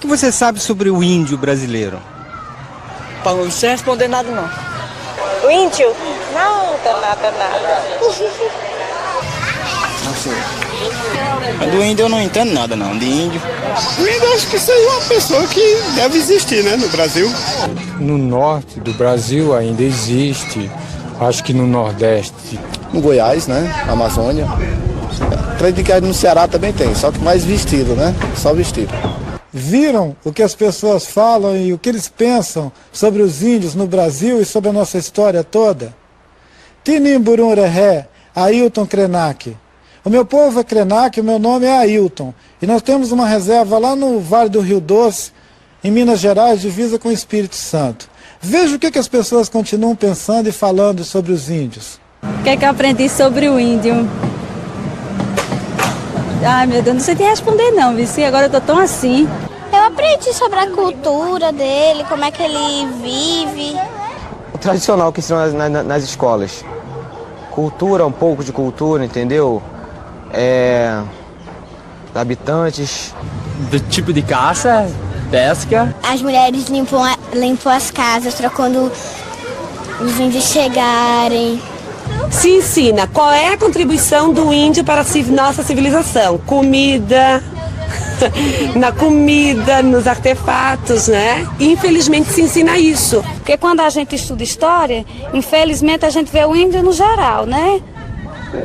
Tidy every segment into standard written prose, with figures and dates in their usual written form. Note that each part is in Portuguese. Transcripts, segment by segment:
que você sabe sobre o índio brasileiro? Não sei responder nada, não. O índio? Nada. Não sei. Do índio eu não entendo nada, não. De índio. O índio eu acho que seja uma pessoa que deve existir, né, no Brasil. No norte do Brasil ainda existe, acho que no Nordeste. No Goiás, né, na Amazônia. Acredito que no Ceará também tem, só que mais vestido, né, só vestido. Viram o que as pessoas falam e o que eles pensam sobre os índios no Brasil e sobre a nossa história toda? Tinimburum Rehé, Ailton Krenak. O meu povo é Krenak, o meu nome é Ailton. E nós temos uma reserva lá no Vale do Rio Doce, em Minas Gerais, divisa com o Espírito Santo. Veja o que as pessoas continuam pensando e falando sobre os índios. O que é que eu aprendi sobre o índio? Ai, meu Deus, não sei te responder não, Vici, agora eu tô tão assim. Eu aprendi sobre a cultura dele, como é que ele vive. O tradicional que ensinam nas escolas. Cultura, um pouco de cultura, entendeu? Habitantes. Do tipo de caça, pesca. As mulheres limpam as casas para quando os índios chegarem. Se ensina qual é a contribuição do índio para a nossa civilização. Comida, na comida, nos artefatos, né? Infelizmente se ensina isso. Porque quando a gente estuda história, infelizmente a gente vê o índio no geral, né?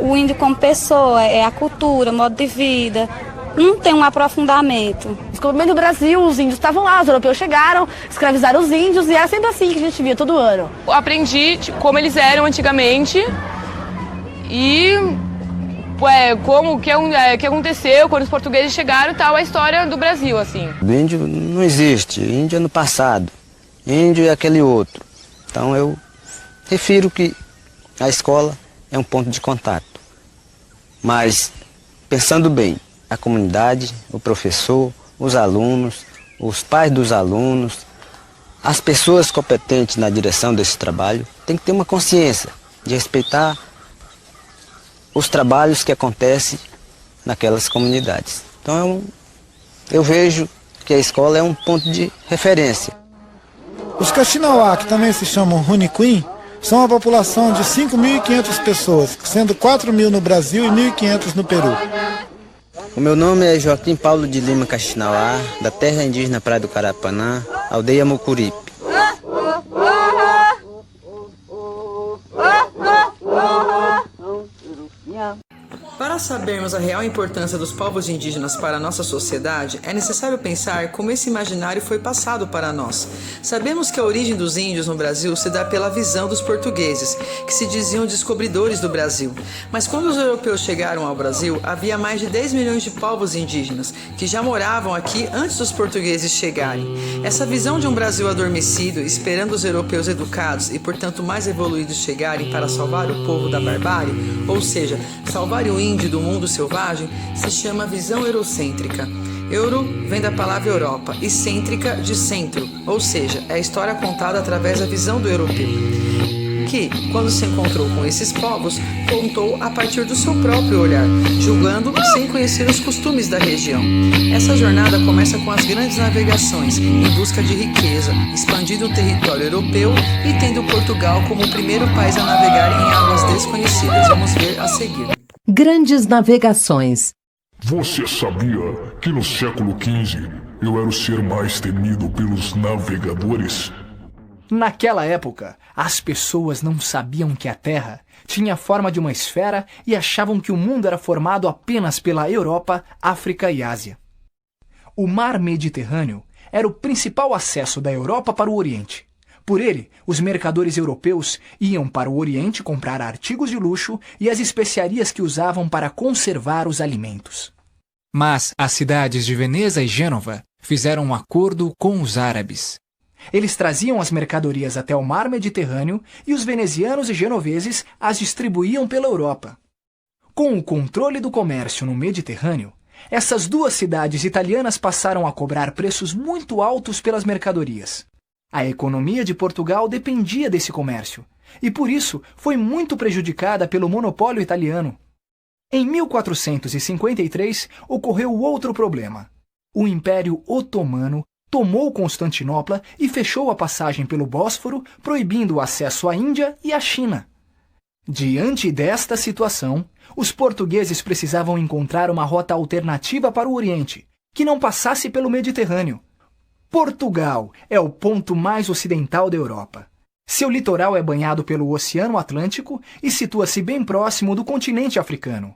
O índio como pessoa, é a cultura, modo de vida. Não tem um aprofundamento. No descobrimento do Brasil, os índios estavam lá, os europeus chegaram, escravizaram os índios e era sempre assim que a gente via todo ano. Eu aprendi como eles eram antigamente e o que aconteceu quando os portugueses chegaram e tal, a história do Brasil, assim. O índio não existe, o índio é no passado, o índio é aquele outro. Então eu refiro que a escola é um ponto de contato. Mas, pensando bem, a comunidade, o professor, os alunos, os pais dos alunos, as pessoas competentes na direção desse trabalho têm que ter uma consciência de respeitar os trabalhos que acontecem naquelas comunidades. Então eu vejo que a escola é um ponto de referência. Os Kaxinawá, que também se chamam Runiquim, são uma população de 5.500 pessoas, sendo 4.000 no Brasil e 1.500 no Peru. O meu nome é Joaquim Paulo de Lima Kaxinawá, da terra indígena Praia do Carapanã, aldeia Mucuripe. Para sabermos a real importância dos povos indígenas para a nossa sociedade, é necessário pensar como esse imaginário foi passado para nós. Sabemos que a origem dos índios no Brasil se dá pela visão dos portugueses, que se diziam descobridores do Brasil. Mas quando os europeus chegaram ao Brasil, havia mais de 10 milhões de povos indígenas, que já moravam aqui antes dos portugueses chegarem. Essa visão de um Brasil adormecido, esperando os europeus educados e, portanto, mais evoluídos chegarem para salvar o povo da barbárie, ou seja, salvar o índio do mundo selvagem, se chama visão eurocêntrica. Euro vem da palavra Europa e cêntrica de centro, ou seja, é a história contada através da visão do europeu, que, quando se encontrou com esses povos, contou a partir do seu próprio olhar, julgando sem conhecer os costumes da região. Essa jornada começa com as grandes navegações, em busca de riqueza, expandindo o território europeu e tendo Portugal como o primeiro país a navegar em águas desconhecidas. Vamos ver a seguir. Grandes navegações. Você sabia que no século XV eu era o ser mais temido pelos navegadores? Naquela época, as pessoas não sabiam que a Terra tinha a forma de uma esfera e achavam que o mundo era formado apenas pela Europa, África e Ásia. O mar Mediterrâneo era o principal acesso da Europa para o Oriente. Por ele, os mercadores europeus iam para o Oriente comprar artigos de luxo e as especiarias que usavam para conservar os alimentos. Mas as cidades de Veneza e Gênova fizeram um acordo com os árabes. Eles traziam as mercadorias até o mar Mediterrâneo e os venezianos e genoveses as distribuíam pela Europa. Com o controle do comércio no Mediterrâneo, essas duas cidades italianas passaram a cobrar preços muito altos pelas mercadorias. A economia de Portugal dependia desse comércio, e por isso foi muito prejudicada pelo monopólio italiano. Em 1453, ocorreu outro problema. O Império Otomano tomou Constantinopla e fechou a passagem pelo Bósforo, proibindo o acesso à Índia e à China. Diante desta situação, os portugueses precisavam encontrar uma rota alternativa para o Oriente, que não passasse pelo Mediterrâneo. Portugal é o ponto mais ocidental da Europa. Seu litoral é banhado pelo Oceano Atlântico e situa-se bem próximo do continente africano.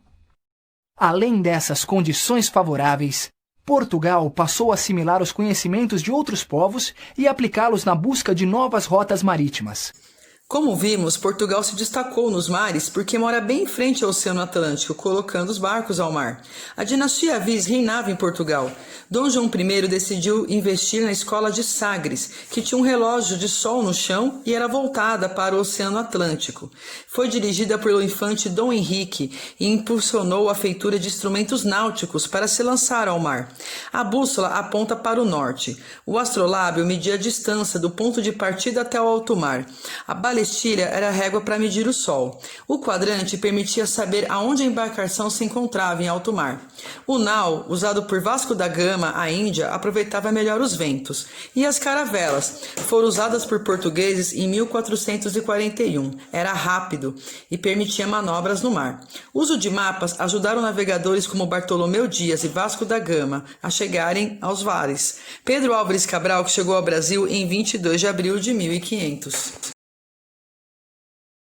Além dessas condições favoráveis, Portugal passou a assimilar os conhecimentos de outros povos e aplicá-los na busca de novas rotas marítimas. Como vimos, Portugal se destacou nos mares porque mora bem em frente ao Oceano Atlântico, colocando os barcos ao mar. A dinastia Avis reinava em Portugal. Dom João I decidiu investir na escola de Sagres, que tinha um relógio de sol no chão e era voltada para o Oceano Atlântico. Foi dirigida pelo infante Dom Henrique e impulsionou a feitura de instrumentos náuticos para se lançar ao mar. A bússola aponta para o norte. O astrolábio media a distância do ponto de partida até o alto mar. A balestilha era a régua para medir o sol. O quadrante permitia saber aonde a embarcação se encontrava em alto mar. O nau, usado por Vasco da Gama, a Índia, aproveitava melhor os ventos. E as caravelas foram usadas por portugueses em 1441. Era rápido e permitia manobras no mar. O uso de mapas ajudaram navegadores como Bartolomeu Dias e Vasco da Gama a chegarem aos mares. Pedro Álvares Cabral, que chegou ao Brasil em 22 de abril de 1500.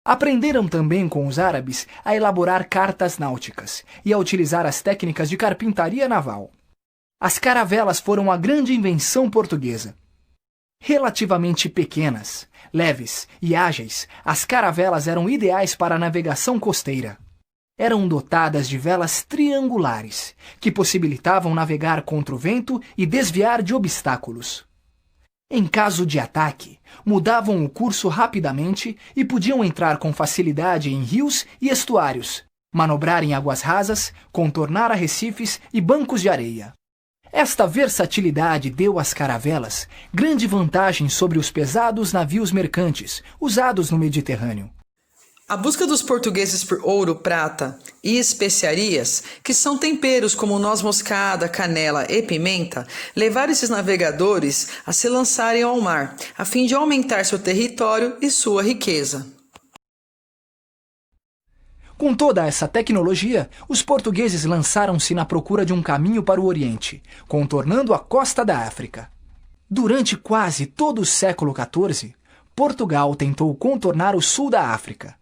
Aprenderam também com os árabes a elaborar cartas náuticas e a utilizar as técnicas de carpintaria naval. As caravelas foram a grande invenção portuguesa. Relativamente pequenas, leves e ágeis, as caravelas eram ideais para a navegação costeira. Eram dotadas de velas triangulares, que possibilitavam navegar contra o vento e desviar de obstáculos. Em caso de ataque, mudavam o curso rapidamente e podiam entrar com facilidade em rios e estuários, manobrar em águas rasas, contornar arrecifes e bancos de areia. Esta versatilidade deu às caravelas grande vantagem sobre os pesados navios mercantes usados no Mediterrâneo. A busca dos portugueses por ouro, prata e especiarias, que são temperos como noz moscada, canela e pimenta, levaram esses navegadores a se lançarem ao mar, a fim de aumentar seu território e sua riqueza. Com toda essa tecnologia, os portugueses lançaram-se na procura de um caminho para o Oriente, contornando a costa da África. Durante quase todo o século XIV, Portugal tentou contornar o sul da África.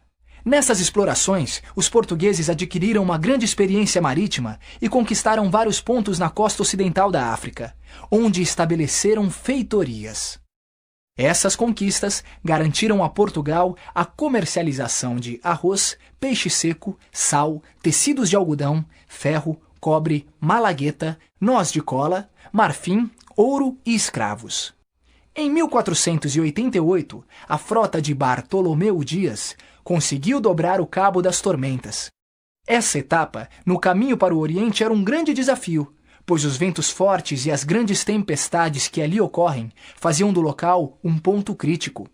Nessas explorações, os portugueses adquiriram uma grande experiência marítima e conquistaram vários pontos na costa ocidental da África, onde estabeleceram feitorias. Essas conquistas garantiram a Portugal a comercialização de arroz, peixe seco, sal, tecidos de algodão, ferro, cobre, malagueta, noz de cola, marfim, ouro e escravos. Em 1488, a frota de Bartolomeu Dias conseguiu dobrar o Cabo das Tormentas. Essa etapa, no caminho para o Oriente, era um grande desafio, pois os ventos fortes e as grandes tempestades que ali ocorrem faziam do local um ponto crítico.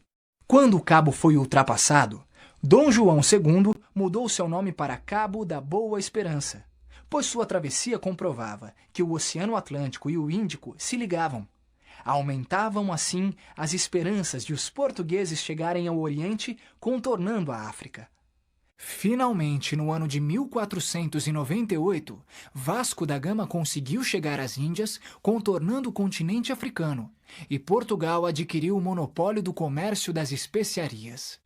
Quando o cabo foi ultrapassado, Dom João II mudou seu nome para Cabo da Boa Esperança, pois sua travessia comprovava que o Oceano Atlântico e o Índico se ligavam. Aumentavam, assim, as esperanças de os portugueses chegarem ao Oriente, contornando a África. Finalmente, no ano de 1498, Vasco da Gama conseguiu chegar às Índias, contornando o continente africano, e Portugal adquiriu o monopólio do comércio das especiarias.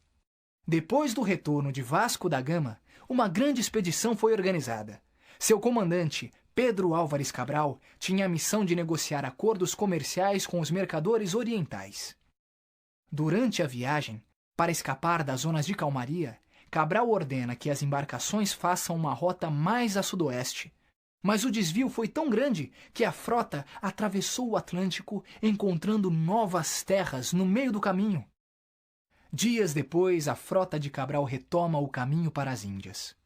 Depois do retorno de Vasco da Gama, uma grande expedição foi organizada. Seu comandante, Pedro Álvares Cabral, tinha a missão de negociar acordos comerciais com os mercadores orientais. Durante a viagem, para escapar das zonas de calmaria, Cabral ordena que as embarcações façam uma rota mais a sudoeste. Mas o desvio foi tão grande que a frota atravessou o Atlântico, encontrando novas terras no meio do caminho. Dias depois, a frota de Cabral retoma o caminho para as Índias.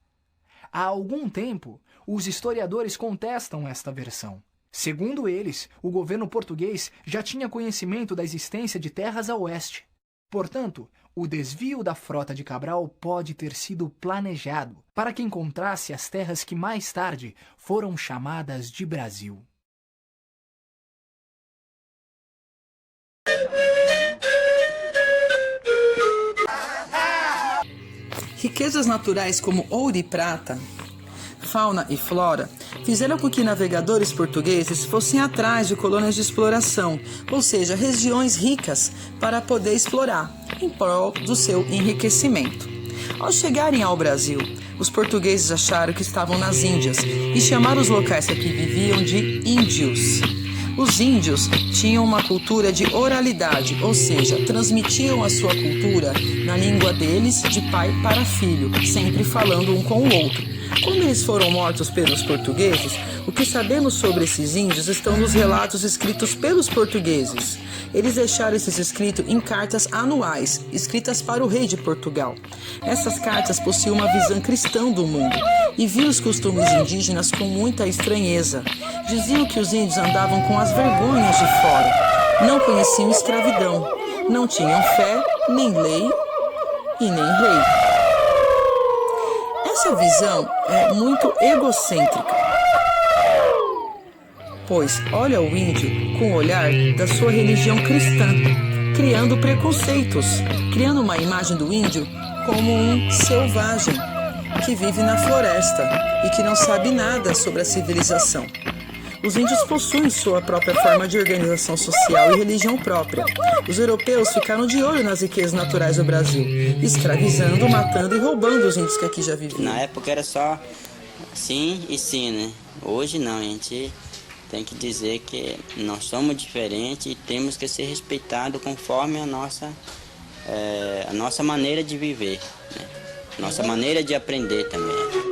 Há algum tempo, os historiadores contestam esta versão. Segundo eles, o governo português já tinha conhecimento da existência de terras a oeste. Portanto, o desvio da frota de Cabral pode ter sido planejado para que encontrasse as terras que mais tarde foram chamadas de Brasil. Riquezas naturais como ouro e prata, fauna e flora, fizeram com que navegadores portugueses fossem atrás de colônias de exploração, ou seja, regiões ricas para poder explorar, em prol do seu enriquecimento. Ao chegarem ao Brasil, os portugueses acharam que estavam nas Índias e chamaram os locais que aqui viviam de índios. Os índios tinham uma cultura de oralidade, ou seja, transmitiam a sua cultura na língua deles de pai para filho, sempre falando um com o outro. Como eles foram mortos pelos portugueses, o que sabemos sobre esses índios estão nos relatos escritos pelos portugueses. Eles deixaram esses escritos em cartas anuais, escritas para o rei de Portugal. Essas cartas possuíam uma visão cristã do mundo e viam os costumes indígenas com muita estranheza. Diziam que os índios andavam com as vergonhas de fora, não conheciam escravidão, não tinham fé, nem lei e nem rei. Essa visão é muito egocêntrica, pois olha o índio com o olhar da sua religião cristã, criando preconceitos, criando uma imagem do índio como um selvagem que vive na floresta e que não sabe nada sobre a civilização. Os índios possuem sua própria forma de organização social e religião própria. Os europeus ficaram de olho nas riquezas naturais do Brasil, escravizando, matando e roubando os índios que aqui já viviam. Na época era só sim e sim, né? Hoje não, a gente tem que dizer que nós somos diferentes e temos que ser respeitados conforme a nossa maneira de viver, né? Nossa maneira de aprender também.